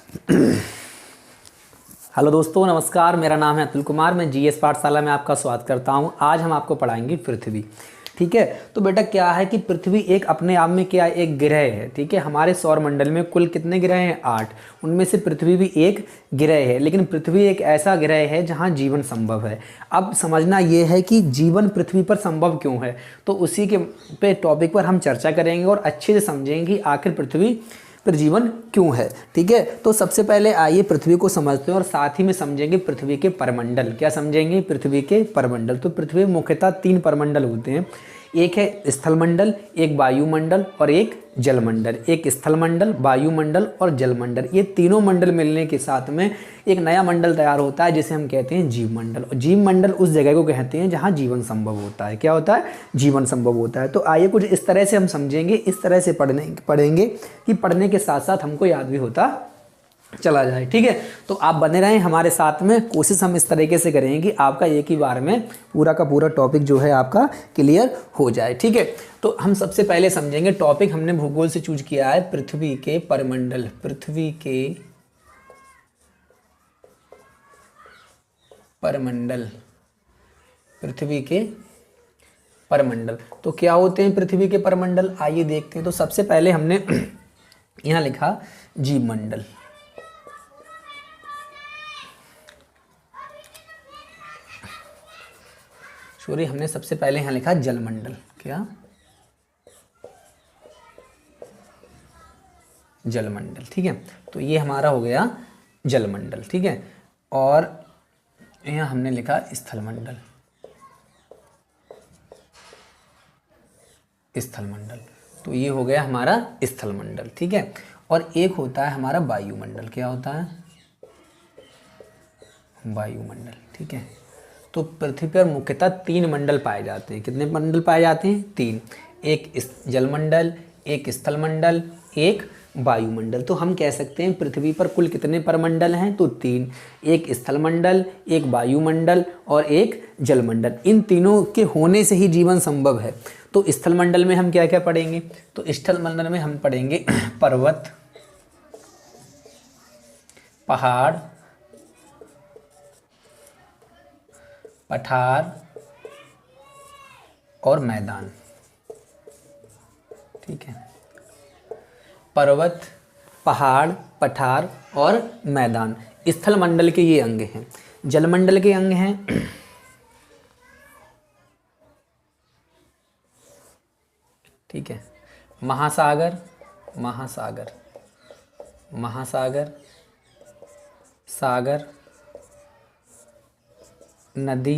Hello दोस्तों, नमस्कार। मेरा नाम है अतुल कुमार। मैं जीएस पाठशाला में आपका स्वागत करता हूं। आज हम आपको पढ़ाएंगे पृथ्वी। ठीक है, तो बेटा क्या है कि पृथ्वी एक अपने आप में क्या एक ग्रह है। ठीक है, हमारे सौर मंडल में कुल कितने ग्रह हैं? 8। उनमें से पृथ्वी भी एक ग्रह है, लेकिन पृथ्वी एक ऐसा ग्रह है जहां जीवन संभव है। अब समझना यह है कि जीवन पृथ्वी पर संभव क्यों है, तो उसी के टॉपिक पर हम चर्चा करेंगे और अच्छे से समझेंगे कि आखिर पृथ्वी पर जीवन क्यों है। ठीक है, तो सबसे पहले आइए पृथ्वी को समझते हैं और साथ ही में समझेंगे पृथ्वी के परमंडल। क्या समझेंगे? पृथ्वी के परमंडल। तो पृथ्वी में मुख्यतः 3 परमंडल होते हैं। एक है स्थलमंडल, एक वायुमंडल और एक जलमंडल। एक स्थलमंडल, वायुमंडल और जलमंडल, ये तीनों मंडल मिलने के साथ में एक नया मंडल तैयार होता है जिसे हम कहते हैं जीवमंडल। और जीवमंडल उस जगह को कहते हैं जहाँ जीवन संभव होता है। क्या होता है? जीवन संभव होता है। तो आइए कुछ इस तरह से हम समझेंगे, इस तरह से पढ़ेंगे कि पढ़ने के साथ साथ हमको याद भी होता चला जाए। ठीक है, तो आप बने रहें हमारे साथ में। कोशिश हम इस तरीके से करेंगे कि आपका एक ही बार में पूरा का पूरा टॉपिक जो है आपका क्लियर हो जाए। ठीक है, तो हम सबसे पहले समझेंगे टॉपिक हमने भूगोल से चूज किया है पृथ्वी के परमंडल। पृथ्वी के परमंडल, पृथ्वी के परमंडल। तो क्या होते हैं पृथ्वी के परमंडल? आइए देखते हैं। तो सबसे पहले हमने यहाँ लिखा जीवमंडल। सॉरी, हमने सबसे पहले यहाँ लिखा जलमंडल। क्या? जलमंडल। ठीक है, तो ये हमारा हो गया जलमंडल। ठीक है, और यहाँ हमने लिखा स्थलमंडल। स्थलमंडल, तो ये हो गया हमारा स्थलमंडल। ठीक है, और एक होता है हमारा वायुमंडल। क्या होता है? वायुमंडल। ठीक है, तो पृथ्वी पर मुख्यतः 3 मंडल पाए जाते हैं। कितने मंडल पाए जाते हैं? 3। एक जलमंडल, एक स्थलमंडल, एक वायुमंडल। तो हम कह सकते हैं पृथ्वी पर कुल कितने परमंडल हैं? तो 3। एक स्थलमंडल, एक वायुमंडल और एक जलमंडल। इन तीनों के होने से ही जीवन संभव है। तो स्थलमंडल में हम क्या क्या पढ़ेंगे? तो स्थलमंडल में हम पढ़ेंगे पर्वत, पहाड़, पठार और मैदान। ठीक है, पर्वत, पहाड़, पठार और मैदान स्थलमंडल के ये अंग हैं। जलमंडल के अंग हैं ठीक है, महासागर, महासागर, महासागर, सागर, नदी,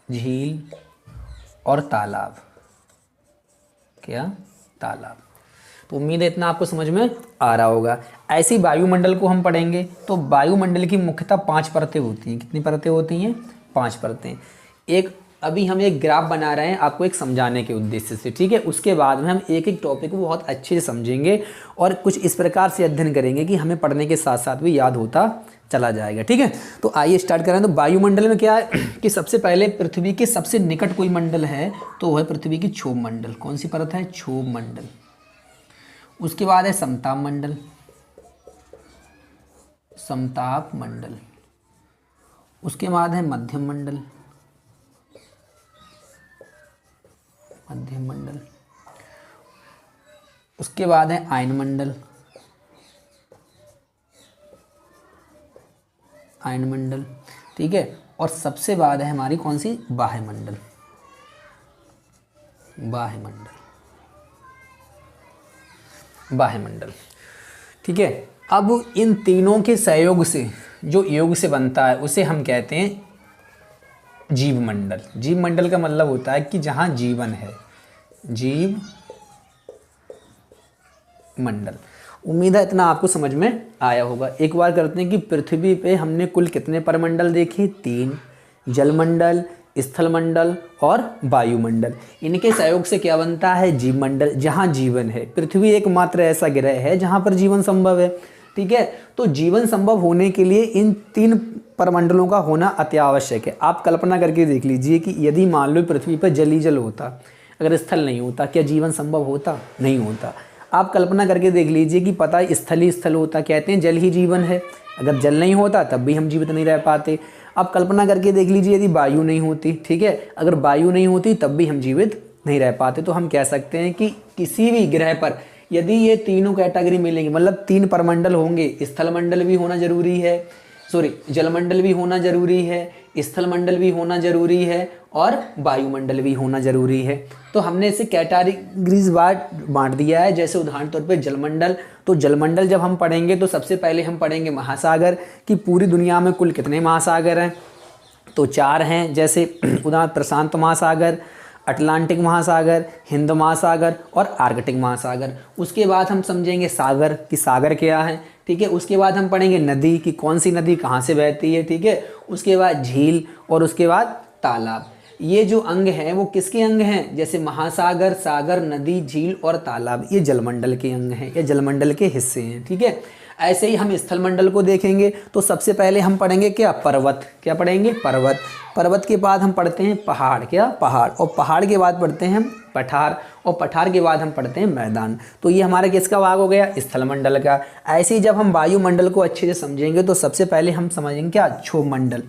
झील और तालाब। क्या? तालाब। तो उम्मीद है इतना आपको समझ में आ रहा होगा। ऐसी वायुमंडल को हम पढ़ेंगे तो वायुमंडल की मुख्यतः 5 परतें होती हैं। कितनी परतें होती हैं? 5 परतें। एक अभी हम एक ग्राफ बना रहे हैं आपको एक समझाने के उद्देश्य से। ठीक है, उसके बाद में हम एक एक टॉपिक को बहुत अच्छे से समझेंगे और कुछ इस प्रकार से अध्ययन करेंगे कि हमें पढ़ने के साथ साथ भी याद होता चला जाएगा। ठीक है, तो आइए स्टार्ट करें। तो वायुमंडल में क्या है कि सबसे पहले पृथ्वी के सबसे निकट कोई मंडल है तो वह है पृथ्वी की क्षोभ मंडल। कौन सी परत है? क्षोभ मंडल। उसके बाद है समताप मंडल, समताप मंडल। उसके बाद है मध्यम मंडल, मध्यम मंडल। उसके बाद है आयन मंडल, आयन मंडल। ठीक है, और सबसे बाद है हमारी कौन सी? बाह्य मंडल, बाह्य मंडल, बाह्य मंडल। ठीक है, अब इन तीनों के सहयोग से जो योग से बनता है उसे हम कहते हैं जीवमंडल। जीवमंडल का मतलब होता है कि जहां जीवन है, जीव मंडल। उम्मीद है इतना आपको समझ में आया होगा। एक बार करते हैं कि पृथ्वी पे हमने कुल कितने परमंडल देखे? 3। जलमंडल, स्थलमंडल और वायुमंडल। इनके सहयोग से क्या बनता है? जीवमंडल, जहां जीवन है। पृथ्वी एकमात्र ऐसा ग्रह है जहां पर जीवन संभव है। ठीक है, तो जीवन संभव होने के लिए इन 3 परमंडलों का होना अति आवश्यक है। आप कल्पना करके देख लीजिए कि यदि मान लो पृथ्वी पर जल ही जल होता, अगर स्थल नहीं होता, क्या जीवन संभव होता? नहीं होता। आप कल्पना करके देख लीजिए कि पता है स्थल ही स्थल होता, कहते हैं जल ही जीवन है, अगर जल नहीं होता तब भी हम जीवित नहीं रह पाते। आप कल्पना करके देख लीजिए यदि वायु नहीं होती, ठीक है, अगर वायु नहीं होती तब भी हम जीवित नहीं रह पाते। तो हम कह सकते हैं कि किसी भी ग्रह पर यदि ये तीनों कैटेगरी मिलेंगी, मतलब 3 परमंडल होंगे, स्थल मंडल भी होना जरूरी है, सॉरी जलमंडल भी होना जरूरी है, स्थल मंडल भी होना जरूरी है और वायुमंडल भी होना जरूरी है। तो हमने इसे कैटेगरीज बांट दिया है। जैसे उदाहरण तौर पे जलमंडल, तो जलमंडल जब हम पढ़ेंगे तो सबसे पहले हम पढ़ेंगे महासागर कि पूरी दुनिया में कुल कितने महासागर हैं, तो 4 हैं। जैसे उदाहरण प्रशांत महासागर, अटलांटिक महासागर, हिंद महासागर और आर्कटिक महासागर। उसके बाद हम समझेंगे सागर कि सागर क्या है, ठीक है। उसके बाद हम पढ़ेंगे नदी कि कौन सी नदी कहाँ से बहती है, ठीक है। उसके बाद झील और उसके बाद तालाब। ये जो अंग हैं वो किसके अंग हैं, जैसे महासागर, सागर, नदी, झील और तालाब, ये जलमंडल के अंग हैं, ये जलमंडल के हिस्से हैं, ठीक है। ऐसे ही हम स्थल मंडल को देखेंगे तो सबसे पहले हम पढ़ेंगे क्या, पर्वत। क्या पढ़ेंगे, पर्वत। पर्वत के बाद हम पढ़ते हैं पहाड़, क्या, पहाड़। और पहाड़ के बाद पढ़ते हैं हम पठार, और पठार के बाद हम पढ़ते हैं मैदान। तो ये हमारा किसका भाग हो गया, स्थल मंडल का। ऐसे ही जब हम वायुमंडल को अच्छे से समझेंगे तो सबसे पहले हम समझेंगे क्या, क्षोभ मंडल।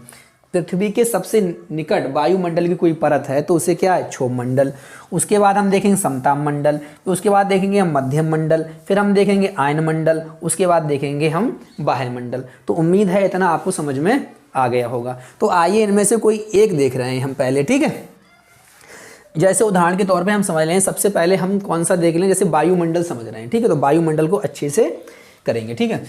पृथ्वी के सबसे निकट वायुमंडल की कोई परत है तो उसे क्या है, क्षोभ मंडल। उसके बाद हम देखेंगे समताप मंडल, उसके बाद देखेंगे हम मध्यम मंडल, फिर हम देखेंगे आयन मंडल, उसके बाद देखेंगे हम बाह्य मंडल। तो उम्मीद है इतना आपको समझ में आ गया होगा। तो आइए इनमें से कोई एक देख रहे हैं हम पहले, ठीक है। जैसे उदाहरण के तौर पे हम समझ लें, सबसे पहले हम कौन सा देख लें, जैसे वायुमंडल समझ रहे हैं, ठीक है। तो वायुमंडल को अच्छे से करेंगे, ठीक है।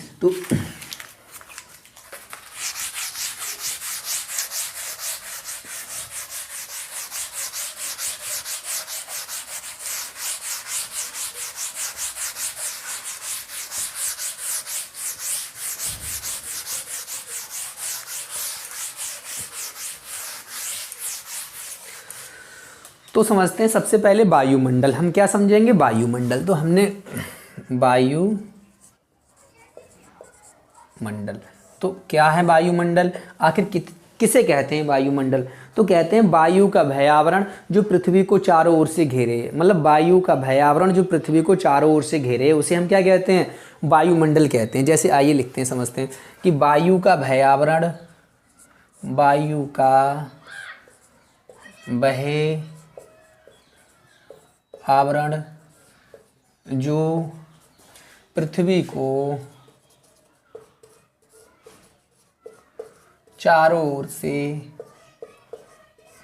तो समझते हैं सबसे पहले वायुमंडल। हम क्या समझेंगे, वायुमंडल। तो हमने वायुमंडल, तो क्या है वायुमंडल, आखिर किसे कहते हैं वायुमंडल। तो कहते हैं वायु का भयावरण जो पृथ्वी को चारों ओर से घेरे, मतलब वायु का भयावरण जो पृथ्वी को चारों ओर से घेरे, उसे हम क्या कहते हैं, वायुमंडल कहते हैं। जैसे आइए लिखते हैं, समझते हैं कि वायु का भयावरण, वायु का बहे आवरण जो पृथ्वी को चारों ओर से घेरे है,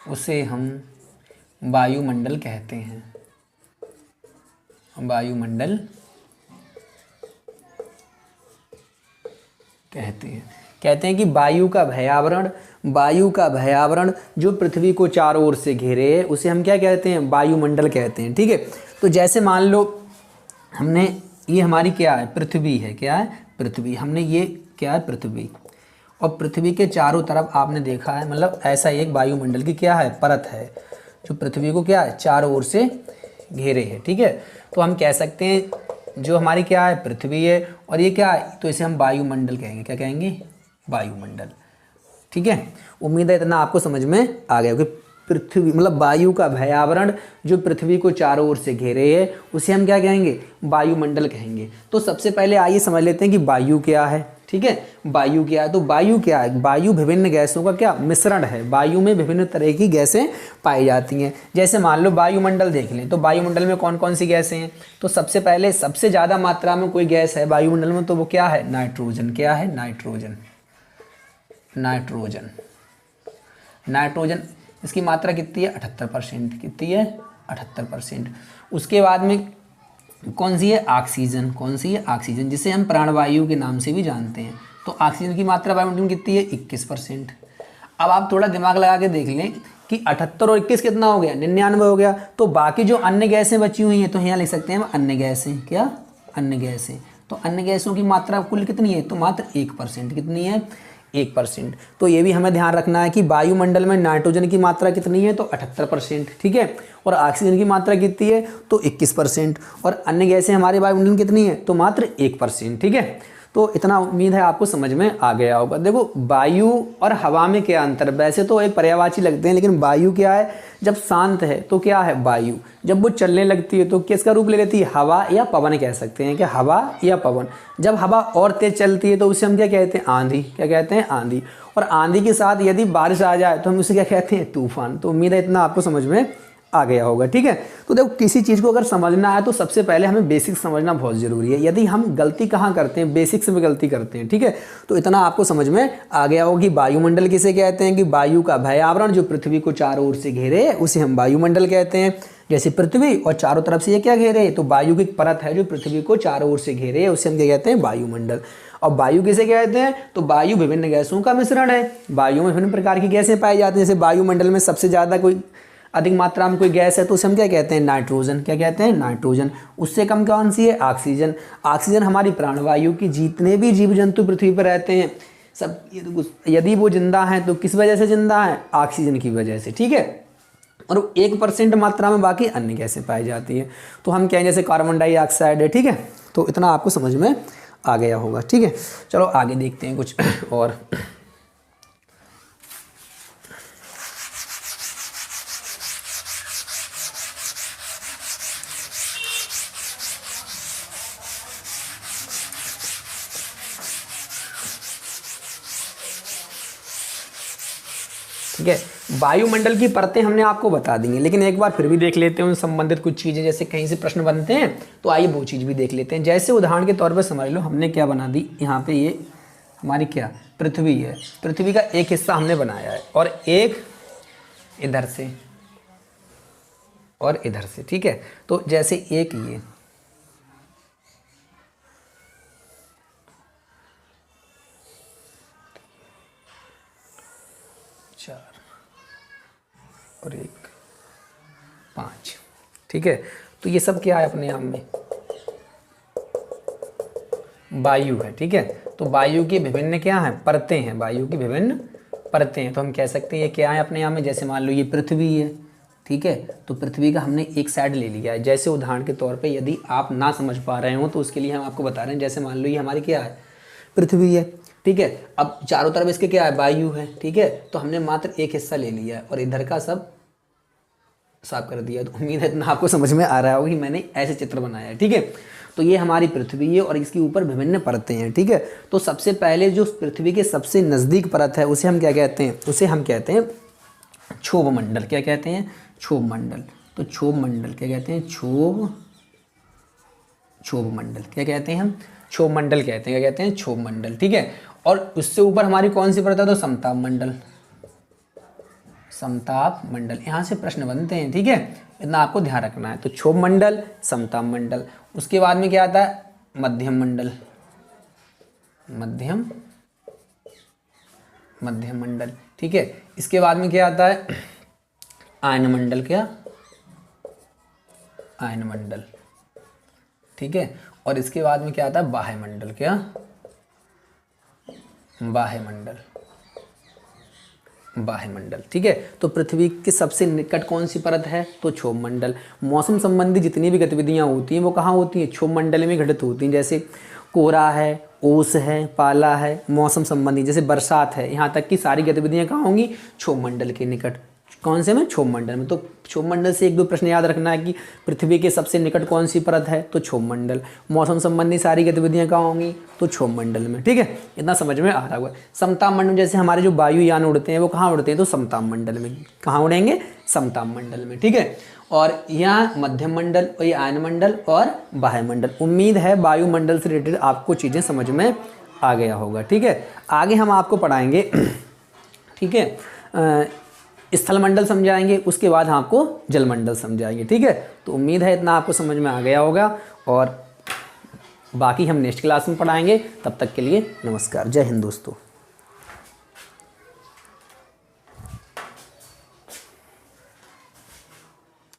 उसे हम वायुमंडल कहते हैं। वायुमंडल कहते हैं कि वायु का भयावरण जो पृथ्वी को चारों ओर से घेरे है, उसे हम क्या कहते हैं, वायुमंडल कहते हैं, ठीक है। तो जैसे मान लो हमने ये हमारी क्या है, पृथ्वी है, क्या है, पृथ्वी। हमने ये क्या है, पृथ्वी, और पृथ्वी के चारों तरफ आपने देखा है, मतलब ऐसा एक वायुमंडल की क्या है, परत है जो पृथ्वी को क्या है, चारों ओर से घेरे है, ठीक है। तो हम कह सकते हैं जो हमारी क्या है, पृथ्वी है, और ये क्या है, तो इसे हम वायुमंडल कहेंगे। क्या कहेंगे, वायुमंडल, ठीक है। उम्मीद है इतना आपको समझ में आ गया कि पृथ्वी मतलब वायु का भयावरण जो पृथ्वी को चारों ओर से घेरे है, उसे हम क्या कहेंगे, वायुमंडल कहेंगे। तो सबसे पहले आइए समझ लेते हैं कि वायु क्या है, ठीक है। वायु क्या है, तो वायु क्या है, वायु विभिन्न गैसों का क्या मिश्रण है। वायु में विभिन्न तरह की गैसें पाई जाती हैं। जैसे मान लो वायुमंडल देख लें, तो वायुमंडल में कौन कौन सी गैसें हैं। तो सबसे पहले सबसे ज़्यादा मात्रा में कोई गैस है वायुमंडल में, तो वो क्या है, नाइट्रोजन। क्या है, नाइट्रोजन। नाइट्रोजन इसकी मात्रा कितनी है, 78%। कितनी है, 78%। उसके बाद में कौन सी है, ऑक्सीजन। कौन सी है, ऑक्सीजन, जिसे हम प्राणवायु के नाम से भी जानते हैं। तो ऑक्सीजन की मात्रा वायुमंडल में कितनी है, 21%। अब आप थोड़ा दिमाग लगा के देख लें कि 78 और 21 कितना हो गया, 99 हो गया। तो बाकी जो अन्य गैसें बची हुई हैं, तो यहाँ लिख सकते हैं हम अन्य गैसें। क्या, अन्य गैसें। तो अन्य गैसों की मात्रा कुल कितनी है, तो मात्र 1%। कितनी है, 1%। तो ये भी हमें ध्यान रखना है कि वायुमंडल में नाइट्रोजन की मात्रा कितनी है, तो 78%, ठीक है। और ऑक्सीजन की मात्रा कितनी है, तो 21%। और अन्य गैसें हमारे वायुमंडल में कितनी है, तो मात्र 1%, ठीक है। तो इतना उम्मीद है आपको समझ में आ गया होगा। देखो वायु और हवा में क्या अंतर, वैसे तो एक पर्यायवाची लगते हैं, लेकिन वायु क्या है, जब शांत है तो क्या है वायु, जब वो चलने लगती है तो किसका रूप ले लेती है, हवा या पवन कह सकते हैं, कि हवा या पवन। जब हवा और तेज चलती है तो उसे हम क्या कहते हैं, आंधी। क्या कहते हैं, आंधी। और आंधी के साथ यदि बारिश आ जाए तो हम उसे क्या कहते हैं, तूफान। तो उम्मीद है इतना आपको समझ में आ गया होगा, ठीक है। तो देखो किसी चीज़ को अगर समझना है तो सबसे पहले हमें बेसिक्स समझना बहुत ज़रूरी है। यदि हम गलती कहाँ करते हैं, बेसिक्स में गलती करते हैं, ठीक है। तो इतना आपको समझ में आ गया होगा कि वायुमंडल किसे कहते हैं, कि वायु का बाह्य आवरण जो पृथ्वी को चारों ओर से घेरे उसे हम वायुमंडल कहते हैं। जैसे पृथ्वी और चारों तरफ से ये क्या घेरे, तो वायु की परत है जो पृथ्वी को चारों ओर से घेरे, उसे हम क्या कहते हैं, वायुमंडल। और वायु किसे कहते हैं, तो वायु विभिन्न गैसों का मिश्रण है। वायु में विभिन्न प्रकार की गैसें पाई जाती हैं। जैसे वायुमंडल में सबसे ज़्यादा कोई अधिक मात्रा में कोई गैस है तो उसे हम क्या कहते हैं, नाइट्रोजन। क्या कहते हैं, नाइट्रोजन। उससे कम कौन सी है, ऑक्सीजन। ऑक्सीजन हमारी प्राणवायु की, जितने भी जीव जंतु पृथ्वी पर रहते हैं सब, यदि वो जिंदा हैं तो किस वजह से जिंदा है, ऑक्सीजन की वजह से, ठीक है। और 1% मात्रा में बाकी अन्य गैसें पाई जाती हैं। तो हम क्या, जैसे कार्बन डाइऑक्साइड है, ठीक है। तो इतना आपको समझ में आ गया होगा, ठीक है। चलो आगे देखते हैं कुछ और। ठीक है, वायुमंडल की परतें हमने आपको बता दी हैं, लेकिन एक बार फिर भी देख लेते हैं उन संबंधित कुछ चीज़ें, जैसे कहीं से प्रश्न बनते हैं तो आइए वो चीज़ भी देख लेते हैं। जैसे उदाहरण के तौर पर समझ लो, हमने क्या बना दी यहाँ पे, ये हमारी क्या पृथ्वी है। पृथ्वी का एक हिस्सा हमने बनाया है और एक इधर से और इधर से, ठीक है। तो जैसे एक ये 4 और 1 5, ठीक है। तो ये सब क्या है अपने आप में, वायु है, ठीक है। तो वायु की विभिन्न क्या है, परतें हैं, वायु की विभिन्न परतें हैं। तो हम कह सकते हैं ये क्या है अपने आप में। जैसे मान लो ये पृथ्वी है, ठीक है। तो पृथ्वी का हमने एक साइड ले लिया है। जैसे उदाहरण के तौर पे यदि आप ना समझ पा रहे हो तो उसके लिए हम आपको बता रहे हैं। जैसे मान लो ये हमारी क्या है, पृथ्वी है, ठीक है। अब चारों तरफ इसके क्या है, वायु है, ठीक है। तो हमने मात्र एक हिस्सा ले लिया है और इधर का सब साफ कर दिया। तो उम्मीद है इतना आपको समझ में आ रहा होगा कि मैंने ऐसे चित्र बनाया है, ठीक है। तो ये हमारी पृथ्वी है और इसके ऊपर विभिन्न परतें हैं, ठीक है। तो सबसे पहले जो पृथ्वी के सबसे नज़दीक परत है उसे हम क्या कहते हैं, उसे हम कहते हैं क्षोभ मंडल। क्या कहते हैं, क्षोभ मंडल। तो क्षोभ मंडल क्या कहते हैं, क्षोभ मंडल क्या कहते हैं हम, क्षोभ मंडल कहते हैं। क्या कहते हैं, क्षोभ मंडल, ठीक है। और उससे ऊपर हमारी कौन सी परत है, तो समताप मंडल। समताप मंडल, यहाँ से प्रश्न बनते हैं, ठीक है। इतना आपको ध्यान रखना है। तो क्षोभ मंडल, समताप मंडल। उसके बाद में क्या आता है, मध्यम मंडल। मध्यम मंडल, ठीक है। इसके बाद में क्या आता है, आयन मंडल। क्या, आयन मंडल, ठीक है। और इसके बाद में क्या आता है, बाह्य मंडल। क्या, बाह्य मंडल, बाह्य मंडल, ठीक है। तो पृथ्वी के सबसे निकट कौन सी परत है, तो क्षोभ मंडल। मौसम संबंधी जितनी भी गतिविधियां होती हैं वो कहाँ होती हैं, क्षोभ मंडल में घटित होती हैं। जैसे कोहरा है, ओस है, पाला है, मौसम संबंधी जैसे बरसात है, यहाँ तक की सारी गतिविधियां कहाँ होंगी, क्षोभ मंडल के निकट। कौन से में, क्षोभ मंडल में। तो क्षोभ मंडल से एक दो प्रश्न याद रखना है कि पृथ्वी के सबसे निकट कौन सी परत है, तो क्षोभ मंडल। मौसम संबंधी सारी गतिविधियां कहाँ होंगी, तो क्षोभ मंडल में, ठीक है। इतना समझ में आ रहा होगा। समताप मंडल, जैसे हमारे जो वायुयान उड़ते हैं वो कहाँ उड़ते हैं, तो समताप मंडल में। कहाँ उड़ेंगे, समताप मंडल में, ठीक है। और यहाँ मध्यम मंडल और ये आयन मंडल और बाह्य मंडल। उम्मीद है वायुमंडल से रिलेटेड आपको चीज़ें समझ में आ गया होगा, ठीक है। आगे हम आपको पढ़ाएंगे, ठीक है, स्थलमंडल समझाएंगे, उसके बाद हम आपको जलमंडल समझाएंगे, ठीक है। तो उम्मीद है इतना आपको समझ में आ गया होगा और बाकी हम नेक्स्ट क्लास में पढ़ाएंगे। तब तक के लिए नमस्कार, जय हिंद दोस्तों।